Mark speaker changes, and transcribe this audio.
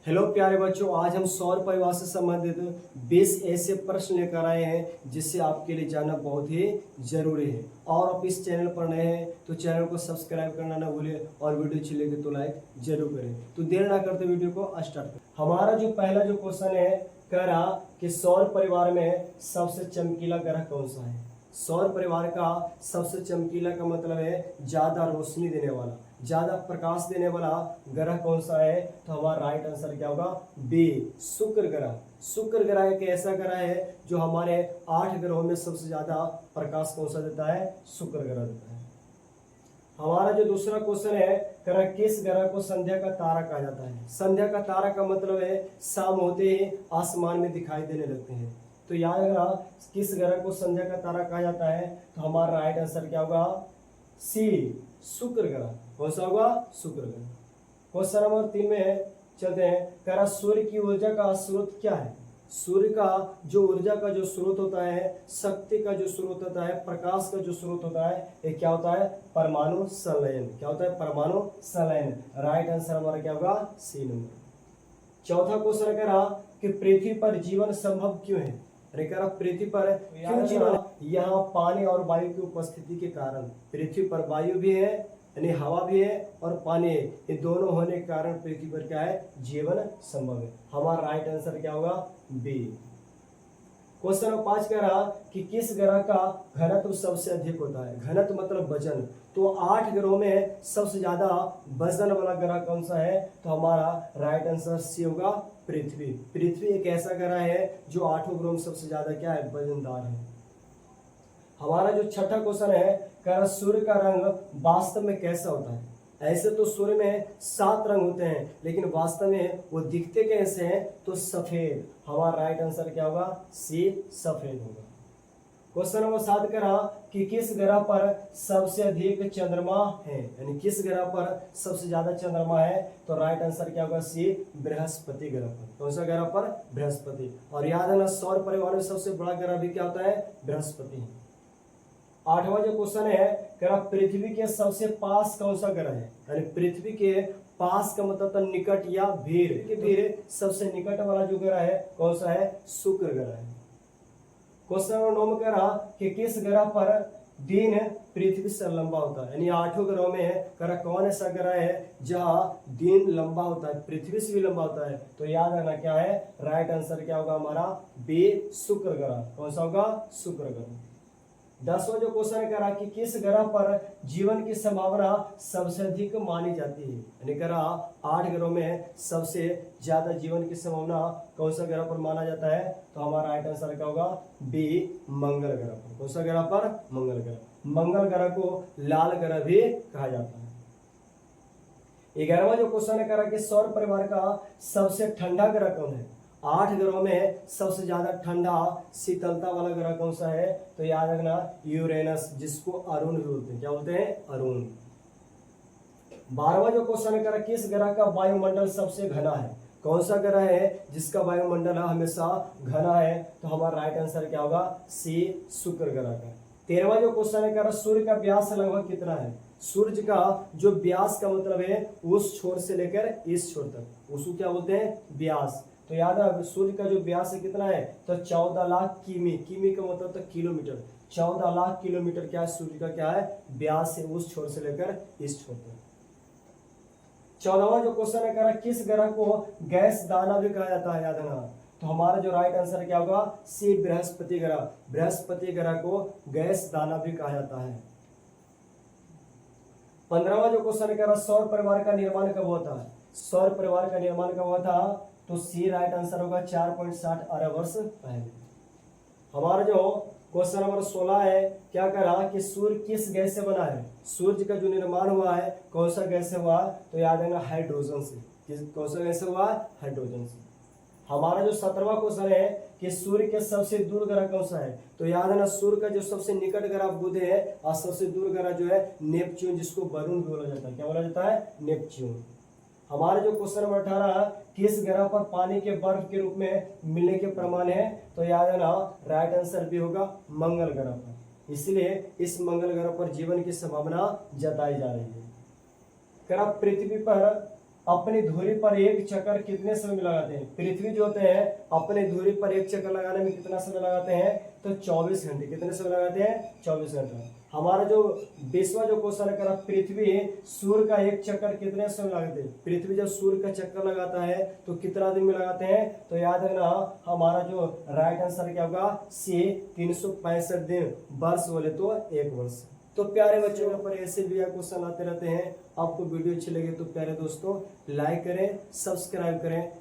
Speaker 1: Hello प्यारे बच्चों, आज हम सौर परिवार से संबंधित 20 ऐसे प्रश्न लेकर आए हैं जिससे आपके लिए जानना बहुत ही जरूरी है। और आप इस चैनल पर नए हैं तो चैनल को सब्सक्राइब करना ना भूलें और वीडियो अच्छी लगे तो लाइक जरूर करें। तो देर ना करते वीडियो को स्टार्ट करें। हमारा जो पहला क्वेश्चन है, कह रहा कि सौर परिवार में सबसे चमकीला ग्रह कौन सा है। सौर परिवार का सबसे चमकीला का मतलब है ज्यादा रोशनी देने वाला, ज्यादा प्रकाश देने वाला ग्रह कौन सा है। तो हमारा राइट आंसर क्या होगा, बी, शुक्र ग्रह। शुक्र ग्रह एक ऐसा ग्रह है जो हमारे 8 ग्रहों में सबसे ज्यादा प्रकाश कौन सा देता है, शुक्र ग्रह देता है। हमारा जो दूसरा क्वेश्चन है, किस ग्रह को संध्या का तारा कहा जाता है। संध्या का तारा का मतलब है शाम होते ही आसमान में दिखाई देने लगते हैं। तो याद रखना, किस ग्रह को संध्या का तारा कहा जाता है। तो हमारा राइट आंसर क्या होगा, सी, शुक्र ग्रह। कौन सा होगा, शुक्र ग्रह। क्वेश्चन नंबर 3 में चलते हैं। सूर्य की ऊर्जा का स्रोत क्या है। सूर्य का जो ऊर्जा का जो स्रोत होता है, शक्ति का जो स्रोत होता है, प्रकाश का जो स्रोत होता है, ये क्या होता है, परमाणु संलयन। क्या होता है, परमाणु संलयन। राइट आंसर हमारा क्या होगा, सी नंबर। चौथा क्वेश्चन कह रहा कि पृथ्वी पर जीवन संभव क्यों है। पृथ्वी पर क्यों जीवन है। यहाँ पानी और वायु की उपस्थिति के कारण पृथ्वी पर वायु भी है, यानी हवा भी है और पानी है। ये दोनों होने के कारण पृथ्वी पर क्या है, जीवन संभव है। हमारा राइट आंसर क्या होगा, बी। क्वेश्चन नंबर 5 कह रहा कि किस ग्रह का घनत्व सबसे अधिक होता है। घनत्व मतलब वजन। तो 8 ग्रहों में सबसे ज्यादा वजन वाला ग्रह कौन सा है। तो हमारा राइट आंसर सी होगा, पृथ्वी। पृथ्वी एक ऐसा ग्रह है जो 8 ग्रहों में सबसे ज्यादा क्या है, वजनदार है। हमारा जो छठा क्वेश्चन है, कह सूर्य का रंग वास्तव में कैसा होता है। ऐसे तो सूर्य में 7 रंग होते हैं, लेकिन वास्तव में वो दिखते कैसे हैं, तो सफेद। हमारा राइट आंसर क्या होगा, सी, सफेद होगा। क्वेश्चन नंबर 7 कह रहा कि किस ग्रह पर सबसे अधिक चंद्रमा है, यानी किस ग्रह पर सबसे ज्यादा चंद्रमा है। तो राइट आंसर क्या होगा, सी, बृहस्पति ग्रह पर। कौन सा ग्रह पर, बृहस्पति। और याद है ना, सौर परिवार में सबसे बड़ा ग्रह भी क्या होता है, बृहस्पति। 8वां जो क्वेश्चन है, कह रहा पृथ्वी के सबसे पास कौन सा ग्रह है। यानी पृथ्वी के पास का मतलब तो निकट या भीड़ सबसे निकट वाला जो ग्रह है कौन सा है, शुक्र ग्रह है। क्वेश्चन नंबर 9 में कह रहा कि किस ग्रह पर दिन पृथ्वी से लंबा होता है। यानी 8 ग्रहों में कह रहा कौन ऐसा ग्रह है जहां दिन लंबा होता है, पृथ्वी से भी लंबा होता है। तो याद रखना क्या है, राइट आंसर क्या होगा हमारा, बी, शुक्र ग्रह। कौन सा होगा, शुक्र ग्रह। 10वां जो क्वेश्चन कह रहा कि किस ग्रह पर जीवन की संभावना सबसे अधिक मानी जाती है। यानी कह रहा 8 ग्रहों में सबसे ज्यादा जीवन की संभावना कौन सा ग्रह पर माना जाता है। तो हमारा राइट आंसर क्या होगा, बी, मंगल ग्रह पर। कौन सा ग्रह पर, मंगल ग्रह। मंगल ग्रह को लाल ग्रह भी कहा जाता है। 11वां जो क्वेश्चन कह रहा कि सौर परिवार का सबसे ठंडा ग्रह कौन है। 8 ग्रहों में सबसे ज्यादा ठंडा शीतलता वाला ग्रह कौन सा है। तो याद रखना, यूरेनस, जिसको अरुण भी बोलते हैं। क्या बोलते हैं, अरुण। 12वां जो क्वेश्चन कर किस ग्रह का वायुमंडल सबसे घना है। कौन सा ग्रह है जिसका वायुमंडल हमेशा घना है। तो हमारा राइट आंसर क्या होगा, सी, शुक्र ग्रह का। 13वां जो क्वेश्चन है, सूर्य का व्यास लगभग कितना है। सूर्य का जो व्यास का मतलब है उस छोर से लेकर इस छोर तक, उसको क्या बोलते हैं, व्यास। तो याद है सूर्य का जो व्यास है कितना है, तो 14 लाख किमी। किमी का मतलब तो किलोमीटर। 14 लाख किलोमीटर क्या है, सूर्य का क्या है, व्यास है, उस छोर से लेकर इस छोर तक। 14वां जो क्वेश्चन है, कह किस ग्रह को गैस दाना भी कहा जाता है। याद है ना, तो हमारा जो राइट आंसर क्या होगा, सी, बृहस्पति ग्रह। बृहस्पति ग्रह को गैस दाना भी कहा जाता है। 15वां जो क्वेश्चन कह रहा सौर परिवार का निर्माण कब हुआ था। सौर परिवार का निर्माण कब हुआ था। तो सी, राइट आंसर होगा 4.60 अरब वर्ष पहले। हमारा जो क्वेश्चन नंबर 16 है, क्या कह रहा कि सूर्य किस गैस से बना है। सूर्य का जो निर्माण हुआ है कौन सा गैस से हुआ। तो याद है हाइड्रोजन से। कौन सा गैस से हुआ, हाइड्रोजन से। हमारा जो 17वां क्वेश्चन है कि सूर्य के सबसे दूर ग्रह कौन सा है। तो याद है ना, सूर्य का जो सबसे निकट ग्रह बुध है और सबसे दूर ग्रह जो है नेपच्यून, जिसको वरुण भी बोला जाता है। क्या बोला जाता है, नेपच्यून। हमारा जो क्वेश्चन नंबर 18, किस ग्रह पर पानी के बर्फ के रूप में मिलने के प्रमाण है। तो याद है ना, राइट आंसर भी होगा मंगल ग्रह पर। इसलिए इस मंगल ग्रह पर जीवन की संभावना जताई जा रही है। पृथ्वी पर अपनी धुरी पर एक चक्कर कितने समय में लगाते हैं? पृथ्वी जो होते हैं अपनी धुरी पर एक चक्कर लगाने में कितना समय लगाते हैं? तो 24 घंटे। कितने समय लगाते हैं? 24 घंटे। हमारा जो 20वां जो क्वेश्चन है, पृथ्वी सूर्य का एक चक्कर कितने समय लगाते हैं? पृथ्वी जब सूर्य का चक्कर लगाता है तो कितना दिन में लगाते हैं? तो याद रखना हमारा जो राइट आंसर क्या होगा? सी 365 दिन। वर्ष बोले तो 1 वर्ष। तो प्यारे बच्चों, यहाँ पर ऐसे भी क्वेश्चन आते रहते हैं। आपको वीडियो अच्छी लगे तो प्यारे दोस्तों लाइक करें, सब्सक्राइब करें।